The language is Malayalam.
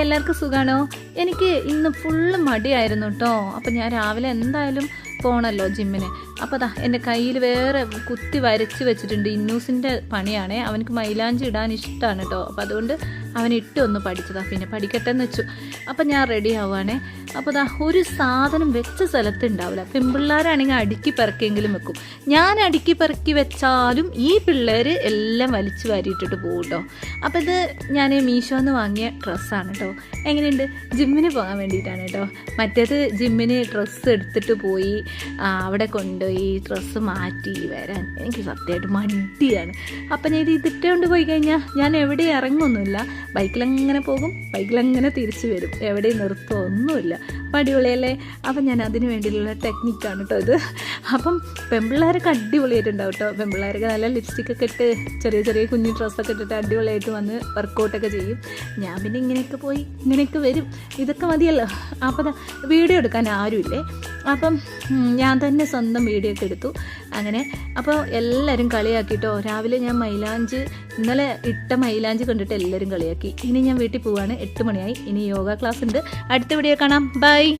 എല്ലാവർക്കും സുഖാണോ? എനിക്ക് ഇന്ന് ഫുള്ള് മടിയായിരുന്നു കേട്ടോ. അപ്പം ഞാൻ രാവിലെ എന്തായാലും പോകണമല്ലോ ജിമ്മിന്. അപ്പോൾ അതാ എൻ്റെ കയ്യിൽ വേറെ കുത്തി വരച്ച് വെച്ചിട്ടുണ്ട്. ഇന്നൂസിൻ്റെ പണിയാണേ. അവനക്ക് മൈലാഞ്ചി ഇടാൻ ഇഷ്ടമാണ് കേട്ടോ. അപ്പോൾ അതുകൊണ്ട് അവൻ ഇട്ടൊന്ന് പഠിച്ചതാണ്. പിന്നെ പഠിക്കട്ടെ എന്ന് വെച്ചു. അപ്പം ഞാൻ റെഡി ആവുകയാണേ. അപ്പോൾ അതാ ഒരു സാധനം വെച്ച സ്ഥലത്ത് ഉണ്ടാവില്ല. പെൺപിള്ളേരാണെങ്കിൽ അടുക്കി പെറുക്കിയെങ്കിലും വെക്കും. ഞാൻ അടുക്കി പെറുക്കി വെച്ചാലും ഈ പിള്ളേർ എല്ലാം വലിച്ചു വാരിയിട്ടിട്ട് പോകും കേട്ടോ. അപ്പോൾ ഇത് ഞാൻ മീഷോന്ന് വാങ്ങിയ ഡ്രസ്സാണ് കേട്ടോ. എങ്ങനെയുണ്ട്? ജിമ്മിന് പോകാൻ വേണ്ടിയിട്ടാണ് കേട്ടോ. മറ്റേത് ജിമ്മിന് ഡ്രസ്സ് എടുത്തിട്ട് പോയി അവിടെ കൊണ്ടുപോയി ഡ്രസ്സ് മാറ്റി വരാൻ എനിക്ക് സത്യമായിട്ട് മടിയാണ്. അപ്പം ഞാൻ ഇതിട്ട് കൊണ്ട് പോയി കഴിഞ്ഞാൽ ഞാൻ എവിടെ ഇറങ്ങൊന്നുമില്ല. ബൈക്കിലങ്ങനെ പോകും, ബൈക്കിലങ്ങനെ തിരിച്ചു വരും, എവിടെയും നിർത്തുമോ ഒന്നുമില്ല. അപ്പം അടിപൊളിയല്ലേ? അപ്പം ഞാൻ അതിന് വേണ്ടിയിട്ടുള്ള ടെക്നിക്കാണ് കേട്ടോ ഇത്. അപ്പം പെൺപിള്ളേരൊക്കെ അടിപൊളിയായിട്ടുണ്ടാവും കേട്ടോ. പെൺപിള്ളേരൊക്കെ നല്ല ലിപ്സ്റ്റിക്കൊക്കെ ഇട്ട് ചെറിയ ചെറിയ കുഞ്ഞു ഡ്രസ്സൊക്കെ ഇട്ടിട്ട് അടിപൊളിയായിട്ട് വന്ന് വർക്കൗട്ടൊക്കെ ചെയ്യും. ഞാൻ പിന്നെ ഇങ്ങനെയൊക്കെ പോയി ഇങ്ങനെയൊക്കെ വരും. ഇതൊക്കെ മതിയല്ലോ. അപ്പം വീഡിയോ എടുക്കാൻ ആരുമില്ലേ. അപ്പം ഞാൻ തന്നെ സ്വന്തം വീഡിയോ ഒക്കെ എടുത്തു അങ്ങനെ. അപ്പോൾ എല്ലാവരും കളിയാക്കിട്ടോ. രാവിലെ ഞാൻ ഇന്നലെ ഇട്ട മൈലാഞ്ചി കണ്ടിട്ട് എല്ലാവരും കളിയാക്കി. ഇനി ഞാൻ വീട്ടിൽ പോവാണ്. 8 മണിയായി. ഇനി യോഗ ക്ലാസ് ഉണ്ട്. അടുത്ത വീഡിയോ കാണാം. ബൈ.